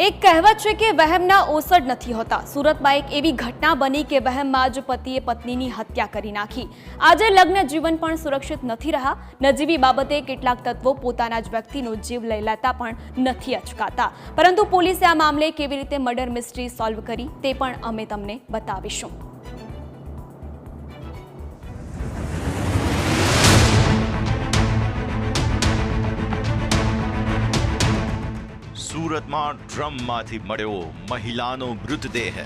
એક કહેવત છે કે વહેમના ઓસડ નથી હોતા। સુરતમાં એક એવી ઘટના બની કે વહેમમાં જ પતિએ પત્નીની હત્યા કરી નાખી। આજે લગ્ન જીવન પણ સુરક્ષિત નથી રહ્યા। નજીવી બાબતે કેટલાક તત્વો પોતાના જ વ્યક્તિનો જીવ લઈ લેતા પણ નથી અચકાતા, પરંતુ પોલીસે આ મામલે કેવી રીતે મર્ડર મિસ્ટ્રી સોલ્વ કરી તે પણ અમે તમને બતાવીશું। સુરતમાં ડ્રમમાંથી મળ્યો મહિલાનો મૃતદેહ।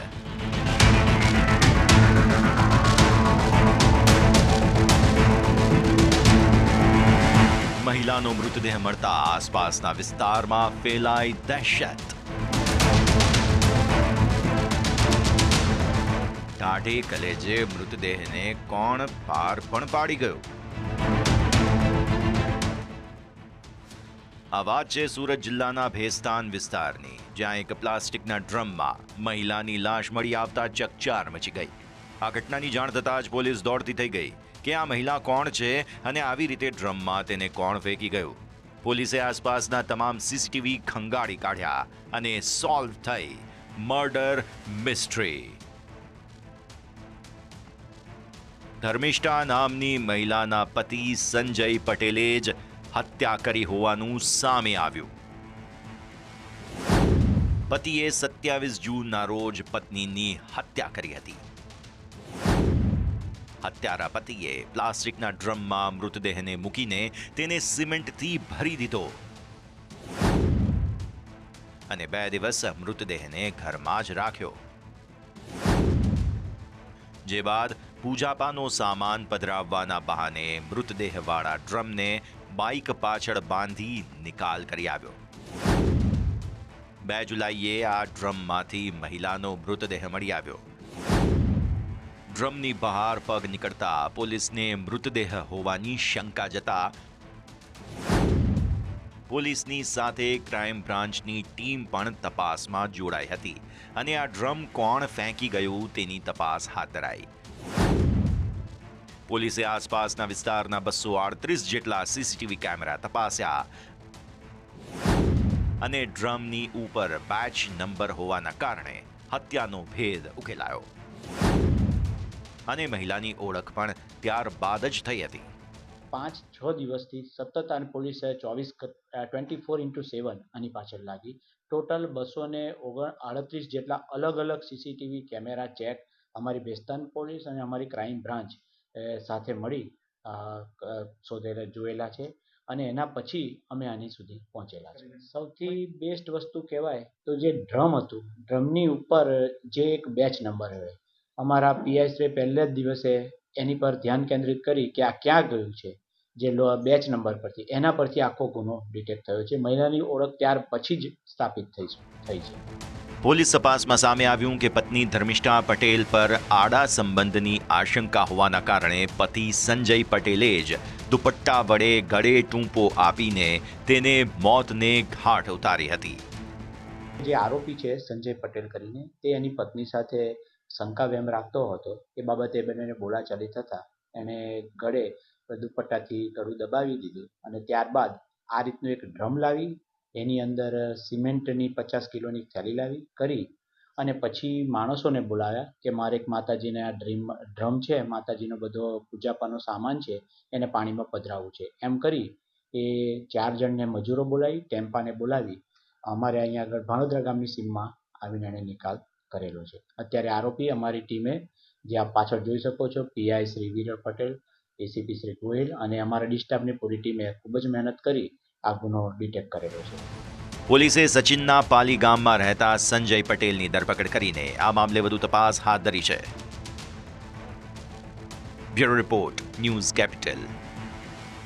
મહિલાનો મૃતદેહ મળતા આસપાસના વિસ્તારમાં ફેલાઈ દહેશત। ટાઢે કલેજે મૃતદેહને કોણ પાર પણ પાડી ગયો? આ વાત છે સુરત જિલ્લાના ભેસ્તાન વિસ્તારની, જ્યાં એક પ્લાસ્ટિકના ડ્રમમાં મહિલાની લાશ મળી આવતા ચકચાર મચી ગઈ। આ ઘટનાની જાણ થતાં જ પોલીસ દોડતી થઈ ગઈ કે આ મહિલા કોણ છે અને આવી રીતે ડ્રમમાં તેને કોણ ફેંકી ગયું। પોલીસે આસપાસના તમામ સીસીટીવી ખંગાળી કાઢ્યા અને સોલ્વ થઈ મર્ડર મિસ્ટ્રી। ધર્મિષ્ઠા નામની મહિલાના પતિ સંજય પટેલે જ હત્યા કરી હોવાનું સામે આવ્યું। પતિએ 27 જૂનના રોજ પત્નીની હત્યા કરી હતી। હત્યારા પતિએ પ્લાસ્ટિકના ડ્રમમાં મૃતદેહને મૂકીને તેને સિમેન્ટથી ભરી દીધો અને 2 દિવસ મૃતદેહને ઘરમાં જ રાખ્યો। જે બાદ પૂજાપાનો સામાન પધરાવવાના બહાને મૃતદેહવાળા ડ્રમને બાઇક પાછળ બાંધી નિકાલ કરી આવ્યો। 2 જુલાઈએ આ ડ્રમમાંથી મહિલાનો મૃતદેહ મળી આવ્યો। ડ્રમની બહાર પગ નીકળતા પોલીસને મૃતદેહ હોવાની શંકા જતા પોલીસની સાથે ક્રાઇમ બ્રાન્ચની ટીમ પણ તપાસમાં જોડાઈ હતી અને આ ડ્રમ કોણ ફેંકી ગયું તેની તપાસ હાથ ધરાઈ। પોલીસે આસપાસના વિસ્તારના 238 જેટલા સીસીટીવી કેમેરા તપાસ્યા અને ડ્રમની ઉપર બેચ નંબર હોવાના કારણે હત્યાનો ભેદ ઉકેલાયો અને મહિલાની ઓળખ પણ ત્યારબાદ જ થઈ હતી। 5-6 દિવસથી સતત અને પોલીસે 24/7 આની પાછળ લાગી। ટોટલ 238 જેટલા અલગ અલગ સીસીટીવી કેમેરા ચેક અમારી ભેસ્તાન પોલીસ અને અમારી ક્રાઇમ બ્રાન્ચ સાથે મળી જોયેલા છે અને એના પછી અમે આની સુધી પહોંચેલા છે। સૌથી બેસ્ટ વસ્તુ કહેવાય તો જે ડ્રમ હતું, ડ્રમની ઉપર જે એક બેચ નંબર હોય, અમારા પીઆઈ પહેલે જ દિવસે એની પર ધ્યાન કેન્દ્રિત કરી કે આ ક્યાં ગયું છે, જે બેચ નંબર પરથી એના પરથી આખો ગુનો ડિટેક્ટ થયો છે। મહિલાની ઓળખ ત્યાર પછી જ સ્થાપિત થઈ છે। પોલીસ તપાસમાં સામે આવ્યું કે પત્ની ધર્મિષ્ઠા પટેલ પર આડા સંબંધની આશંકા હોવાના કારણે પતિ સંજય પટેલે જ દુપટ્ટા વડે ગળે ટૂંપો આપીને તેને મોતને ઘાટ ઉતારી હતી। જે આરોપી છે સંજય પટેલ કરીને, તે એની પત્ની સાથે શંકા વેમ રાખતો હતો। એ બાબતે બંનેને બોલાચાલી થતા એણે ગળે દુપટ્ટાથી ગળું દબાવી દીધું અને ત્યારબાદ આ રીતનું એક ડ્રમ લાવી એની અંદર સિમેન્ટની 50 કિલોની થેલી લાવી કરી અને પછી માણસોને બોલાવ્યા કે મારે એક માતાજીને આ ડ્રમ છે, માતાજીનો બધો પૂજાપાનો સામાન છે, એને પાણીમાં પધરાવવું છે। એમ કરી એ 4 જણને મજૂરો બોલાવી, ટેમ્પાને બોલાવી અમારે અહીંયા આગળ ભાણોદરા ગામની સીમમાં આવીને એણે નિકાલ કરેલો છે। અત્યારે આરોપી અમારી ટીમે, જે આપ પાછળ જોઈ શકો છો, પીઆઈ શ્રી વિરલ પટેલ, એસીપી શ્રી ગોહિલ અને અમારા ડિસ્ટાફની પૂરી ટીમે ખૂબ જ મહેનત કરી આ ગુનો ડિટેક્ટ કરેલો છે। પોલીસે સચિનના પાલી ગામમાં રહેતા સંજય પટેલની ધરપકડ કરીને આ મામલે વધુ તપાસ હાથ ધરી છે। Bureau report, news capital.